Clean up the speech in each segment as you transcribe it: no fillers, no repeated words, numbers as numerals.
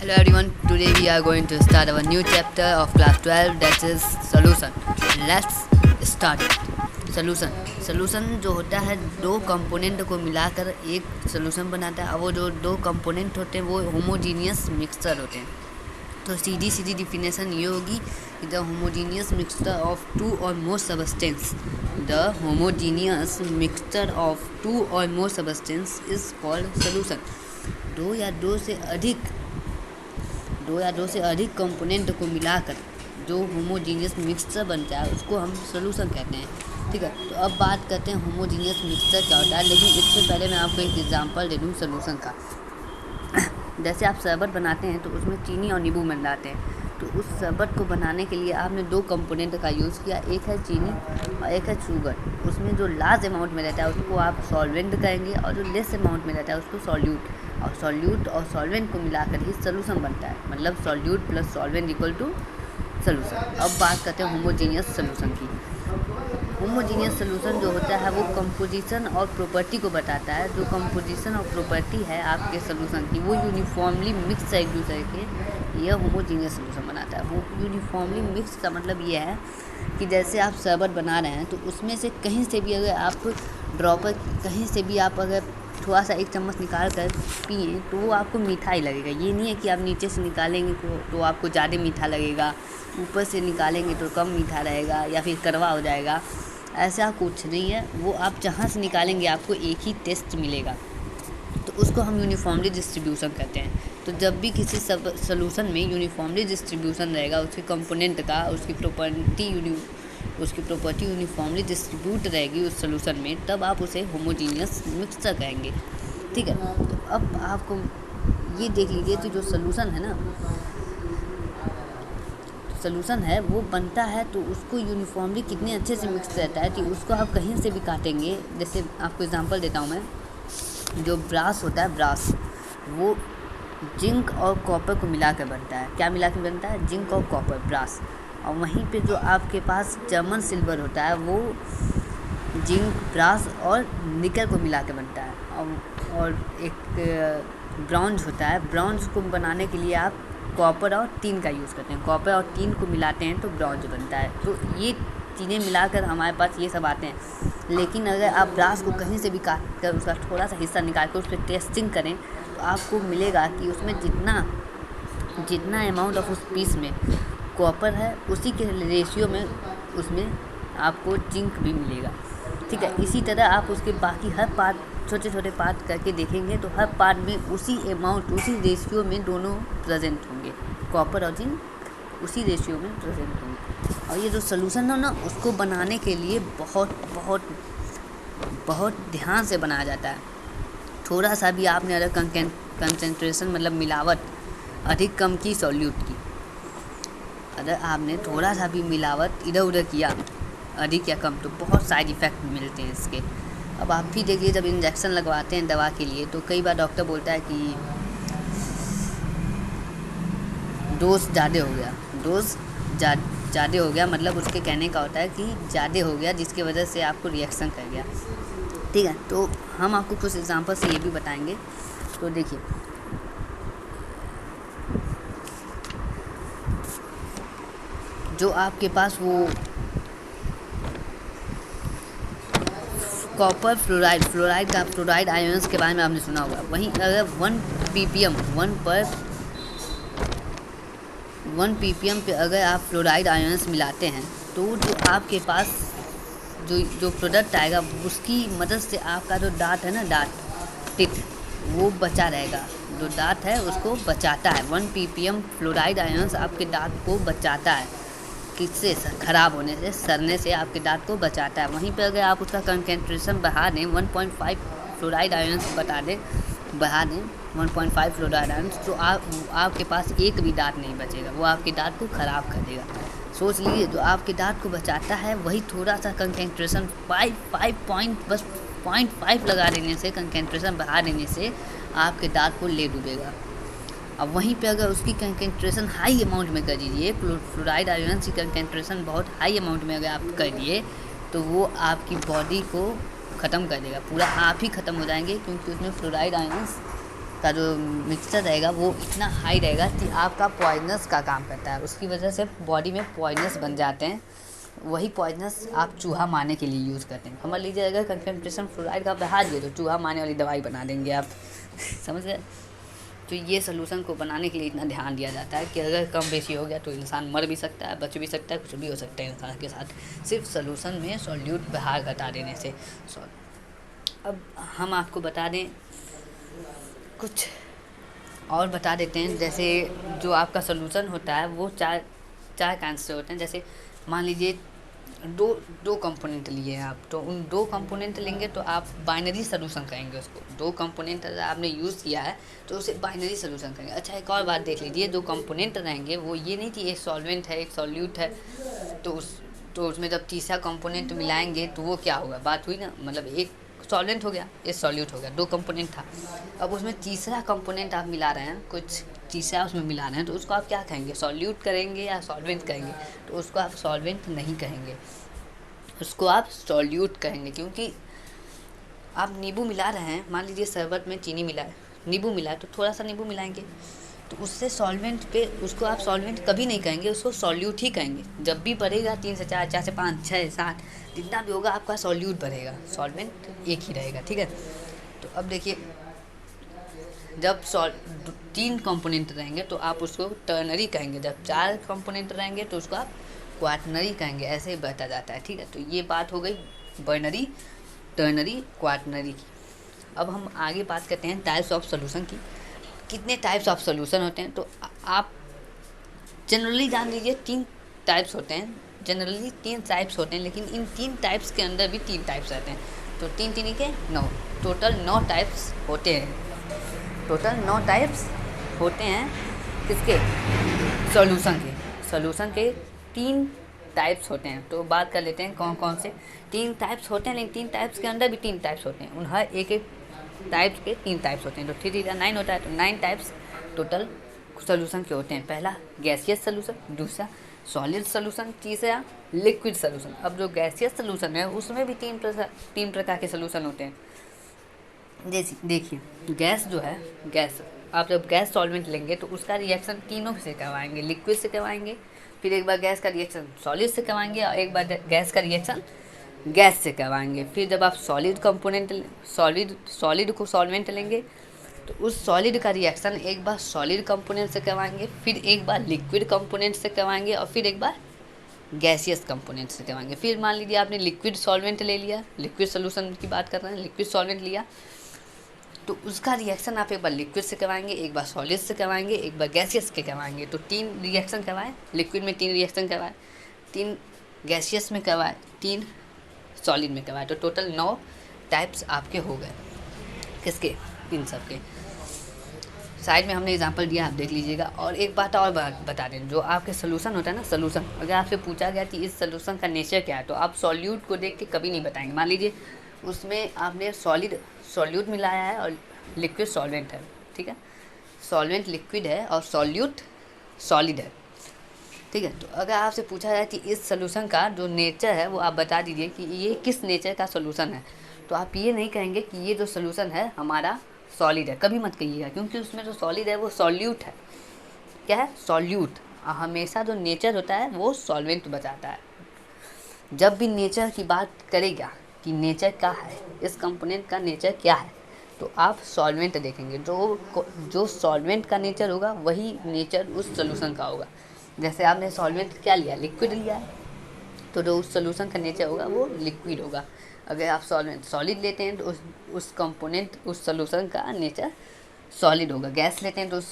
Hello everyone, today we are going to start our new chapter of class 12, that is solution. Let's start. Solution जो होता है दो component को मिलाकर एक सोल्यूशन बनाता है और वो जो दो कंपोनेंट होते हैं वो होमोजीनियस मिक्सचर होते हैं। तो सीधी डिफिनेशन ये होगी कि the homogeneous mixture of two or more substance is called solution. दो या दो से अधिक कंपोनेंट को मिलाकर जो होमोजीनियस मिक्सचर बनता है उसको हम सोल्यूशन कहते हैं। ठीक है, तो अब बात करते हैं होमोजीनियस मिक्सचर क्या होता है, लेकिन इससे पहले मैं आपको एक एग्जांपल दे दूँ सोल्यूशन का। जैसे आप शरबत बनाते हैं तो उसमें चीनी और नींबू मिलाते हैं, तो उस शरबत को बनाने के लिए आपने दो कंपोनेंट का यूज़ किया, एक है चीनी और एक है शुगर। उसमें जो लार्ज अमाउंट में रहता है उसको आप सॉल्वेंट कहेंगे और जो लेस अमाउंट में रहता है उसको सॉल्यूट, और सॉल्यूट और सॉल्वेंट को मिलाकर ही सोल्यूशन बनता है, मतलब solute plus solvent equal to solution. अब बात करते हैं होमोजीनियस सोल्यूशन की। होमोजीनियस सोल्यूशन जो होता है वो कंपोजिशन और प्रॉपर्टी को बताता है। जो कंपोजिशन और प्रॉपर्टी है आपके सोल्यूशन की वो यूनिफॉर्मली मिक्स एक दूसरे के, यह होमोजीनियस सोल्यूशन बनाता है। वो यूनिफॉर्मली मिक्स का मतलब ये है कि जैसे आप शरबत बना रहे हैं तो उसमें से कहीं से भी अगर आप ड्रॉपर कहीं से भी आप अगर थोड़ा सा एक चम्मच निकाल कर पिए तो वो आपको मीठा ही लगेगा। ये नहीं है कि आप नीचे से निकालेंगे तो आपको ज़्यादा मीठा लगेगा, ऊपर से निकालेंगे तो कम मीठा रहेगा या फिर कड़वा हो जाएगा, ऐसा कुछ नहीं है। वो आप जहाँ से निकालेंगे आपको एक ही टेस्ट मिलेगा, तो उसको हम यूनिफॉर्मली डिस्ट्रीब्यूशन कहते हैं। तो जब भी किसी सोल्यूशन में यूनिफॉर्मली डिस्ट्रीब्यूशन रहेगा उसके कंपोनेंट का, उसकी प्रॉपर्टी यूनिफॉर्मली डिस्ट्रीब्यूट रहेगी उस सोल्यूशन में, तब आप उसे होमोजीनियस मिक्सचर कहेंगे। ठीक है, तो अब आपको ये देख लीजिए कि जो सोल्यूशन है वो बनता है तो उसको यूनिफॉर्मली कितने अच्छे से मिक्स रहता है कि उसको आप कहीं से भी काटेंगे। जैसे आपको एग्जांपल देता हूँ मैं, जो ब्रास होता है, ब्रास वो जिंक और कॉपर को मिला कर बनता है। क्या मिला कर बनता है? जिंक और कॉपर, ब्रास। और वहीं पे जो आपके पास जर्मन सिल्वर होता है वो जिंक, ब्रास और निकल को मिला के बनता है। और एक ब्रॉन्ज होता है, ब्रॉन्ज को बनाने के लिए आप कॉपर और टीन का यूज़ करते हैं। कॉपर और टीन को मिलाते हैं तो ब्रॉन्ज बनता है। तो ये चीज़ें मिलाकर हमारे पास ये सब आते हैं। लेकिन अगर आप ब्रास को कहीं से भी काट कर उसका थोड़ा सा हिस्सा निकाल कर उस पर टेस्टिंग करें तो आपको मिलेगा कि उसमें जितना अमाउंट ऑफ उस पीस में कॉपर है उसी के रेशियो में उसमें आपको जिंक भी मिलेगा। ठीक है, इसी तरह आप उसके बाकी हर पार्ट छोटे पार्ट करके देखेंगे तो हर पार्ट में उसी अमाउंट, उसी रेशियो में दोनों प्रेजेंट होंगे, कॉपर और जिंक उसी रेशियो में प्रेजेंट होंगे। और ये जो सोल्यूशन है ना, उसको बनाने के लिए बहुत ध्यान से बनाया जाता है। थोड़ा सा भी आपने अगर कंसंट्रेशन मतलब मिलावट अधिक कम की सॉल्यूट की, अगर आपने थोड़ा सा भी मिलावट इधर उधर किया अधिक या कम, तो बहुत साइड इफ़ेक्ट मिलते हैं इसके। अब आप भी देखिए, जब इंजेक्शन लगवाते हैं दवा के लिए तो कई बार डॉक्टर बोलता है कि डोज ज़्यादा हो गया, मतलब उसके कहने का होता है कि ज़्यादा हो गया जिसकी वजह से आपको रिएक्शन कर गया। ठीक है, तो हम आपको कुछ एग्जांपल से ये भी बताएंगे। तो देखिए, जो आपके पास वो कॉपर फ्लोराइड आयंस के बारे में आपने सुना होगा। वहीं अगर 1 ppm पे अगर आप फ्लोराइड आयंस मिलाते हैं तो जो आपके पास जो प्रोडक्ट आएगा उसकी मदद से आपका जो दांत है ना, टिक वो बचा रहेगा। जो दांत है उसको बचाता है। 1 ppm फ्लोराइड आयंस आपके दांत को बचाता है, किससे? ख़राब होने से, सड़ने से आपके दांत को बचाता है। वहीं पे अगर आप उसका कंसंट्रेशन बढ़ा दें, 1.5 फ्लोराइड आयंस बढ़ा दें 1.5 फ्लोराइड आयंस, तो आपके पास एक भी दांत नहीं बचेगा, वो आपके दांत को ख़राब कर देगा। सोच लीजिए, जो आपके दांत को बचाता है वही थोड़ा सा कंसंट्रेशन 0.5 लगा देने से, कंसंट्रेशन बढ़ा देने से आपके दांत को ले डूबेगा। अब वहीं पे अगर उसकी कंसंट्रेशन हाई अमाउंट में कर दीजिए, फ्लोराइड आयंस की कंसंट्रेशन बहुत हाई अमाउंट में अगर आप कर दिए तो वो आपकी बॉडी को ख़त्म कर देगा, पूरा आप ही ख़त्म हो जाएंगे, क्योंकि उसमें फ्लोराइड आयंस का जो मिक्सचर रहेगा वो इतना हाई रहेगा कि आपका पॉइजनस का काम करता है, उसकी वजह से बॉडी में पॉइजनस बन जाते हैं। वही पॉइजनस आप चूहा मारने के लिए यूज़ करते हैं। समझ लीजिए अगर कंसंट्रेशन फ्लोराइड का बढ़ा दिए तो चूहा मारने वाली दवाई बना देंगे आप समझ गए। तो ये सलूशन को बनाने के लिए इतना ध्यान दिया जाता है कि अगर कम बेशी हो गया तो इंसान मर भी सकता है, बच भी सकता है, कुछ भी हो सकता है इंसान के साथ, सिर्फ सलूशन में सॉल्यूट बाहर घटा देने से। अब हम आपको बता दें, कुछ और बता देते हैं। जैसे जो आपका सलूशन होता है वो चार काइंड से होते हैं। जैसे मान लीजिए दो कंपोनेंट लिए हैं आप, तो उन दो कंपोनेंट लेंगे तो आप बाइनरी सलूशन कहेंगे उसको। दो कंपोनेंट अगर आपने यूज़ किया है तो उसे बाइनरी सलूशन कहेंगे। अच्छा, एक और बात देख लीजिए, दो कंपोनेंट रहेंगे वो ये नहीं कि एक सॉल्वेंट है एक सॉल्यूट है, तो उसमें जब तीसरा कंपोनेंट मिलाएंगे तो वो क्या होगा, बात हुई ना। मतलब एक सॉल्वेंट हो गया एक सॉल्यूट हो गया, दो कंपोनेंट था। अब उसमें तीसरा कंपोनेंट आप मिला रहे हैं, कुछ तीसरा उसमें मिला रहे हैं, तो उसको आप क्या कहेंगे, सॉल्यूट करेंगे या सॉल्वेंट कहेंगे। तो उसको आप सॉल्वेंट नहीं कहेंगे, उसको आप सॉल्यूट कहेंगे। क्योंकि आप नींबू मिला रहे हैं, मान लीजिए शरबत में चीनी मिला है, नींबू मिला है, तो थोड़ा सा नींबू मिलाएंगे तो उससे सॉल्वेंट पे उसको आप सॉल्वेंट कभी नहीं कहेंगे, उसको सॉल्यूट ही कहेंगे। जब भी बढ़ेगा 3 से 4, 4 से 5, 6, 7 जितना भी होगा आपका सॉल्यूट बढ़ेगा, सॉल्वेंट एक ही रहेगा, ठीक है। तो अब देखिए, जब 3 कंपोनेंट रहेंगे तो आप उसको टर्नरी कहेंगे, जब 4 कंपोनेंट रहेंगे तो उसको आप क्वाटनरी कहेंगे, ऐसे ही बढ़ता जाता है, ठीक है। तो ये बात हो गई बाइनरी, टर्नरी, क्वाटनरी की। अब हम आगे बात करते हैं टाइप्स ऑफ सॉल्यूशन की। कितने टाइप्स ऑफ सॉल्यूशन होते हैं, तो आप जनरली जान लीजिए 3 टाइप्स होते हैं। जनरली 3 टाइप्स होते हैं, लेकिन इन 3 टाइप्स के अंदर भी 3 टाइप्स रहते हैं। तो 3 3 के 9, टोटल 9 टाइप्स होते हैं। टोटल 9 टाइप्स होते हैं किसके, सॉल्यूशन के 3 टाइप्स होते हैं। तो बात कर लेते हैं कौन कौन से 3 टाइप्स होते हैं। लेकिन 3 टाइप्स के अंदर भी 3 टाइप्स होते हैं, उन हर एक टाइप्स के 3 टाइप्स होते हैं। तो 3 3 9 होता है, तो 9 टाइप्स टोटल सॉल्यूशन के होते हैं। पहला गैसियस सॉल्यूशन, दूसरा सॉलिड सॉल्यूशन, तीसरा लिक्विड सॉल्यूशन। अब जो गैसियस सॉल्यूशन है उसमें भी 3 प्रकार के सॉल्यूशन होते हैं। जैसे देखिए, गैस जो है, गैस आप जब गैस सॉल्वेंट लेंगे तो उसका रिएक्शन तीनों से करवाएंगे, लिक्विड से करवाएंगे, फिर एक बार गैस का रिएक्शन सॉलिड से करवाएंगे, और एक बार गैस का रिएक्शन गैस से करवाएंगे। फिर जब आप सॉलिड को सॉल्वेंट लेंगे तो उस सॉलिड का रिएक्शन एक बार सॉलिड कंपोनेंट से करवाएंगे, फिर एक बार लिक्विड कंपोनेंट से करवाएंगे, और फिर एक बार गैसियस कंपोनेंट से करवाएंगे। फिर मान लीजिए आपने लिक्विड सॉल्वेंट ले लिया, लिक्विड सोल्यूशन की बात कर रहे हैं, लिक्विड सॉल्वेंट लिया तो उसका रिएक्शन आप एक बार लिक्विड से करवाएंगे, एक बार सॉलिड से करवाएंगे, एक बार गैसियस के करवाएंगे। तो 3 रिएक्शन करवाए, लिक्विड में 3 रिएक्शन करवाए, 3 गैसियस में करवाए, 3 सॉलिड में करवाए। तो टोटल 9 टाइप्स आपके हो गए, किसके, इन सब के। साइड में हमने एग्जांपल दिया, आप देख लीजिएगा। और एक बात और बता दें, जो आपके सोल्यूशन होता है ना, सोल्यूशन अगर आपसे पूछा गया कि इस सोल्यूशन का नेचर क्या है, तो आप सॉल्यूट को देख के कभी नहीं बताएंगे। मान लीजिए उसमें आपने सॉल्यूट मिलाया है और लिक्विड सॉल्वेंट है, ठीक है, सॉल्वेंट लिक्विड है और सॉल्यूट सॉलिड है, ठीक है। तो अगर आपसे पूछा जाए कि इस सोल्यूशन का जो नेचर है वो आप बता दीजिए कि ये किस नेचर का सोल्यूशन है, तो आप ये नहीं कहेंगे कि ये जो सोल्यूशन है हमारा सॉलिड है, कभी मत कहिएगा, क्योंकि उसमें जो सॉलिड है वो सॉल्यूट है। क्या है, सॉल्यूट। हमेशा जो नेचर होता है वो सॉल्वेंट बचाता है। जब भी नेचर की बात करेगा कि नेचर क्या है, इस कंपोनेंट का नेचर क्या है, तो आप सॉल्वेंट देखेंगे। जो सॉल्वेंट का नेचर होगा वही नेचर उस सोल्यूशन का होगा। जैसे आपने सॉल्वेंट क्या लिया, लिक्विड लिया है, तो जो उस सोल्यूशन का नेचर होगा वो लिक्विड होगा। अगर आप सॉलिड लेते हैं तो उस कंपोनेंट, उस सोल्यूशन का नेचर सॉलिड होगा। गैस लेते हैं तो उस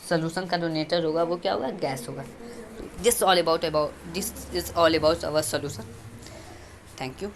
सोल्यूशन का जो नेचर होगा वो क्या होगा, गैस होगा। This is all about our solution. Thank you.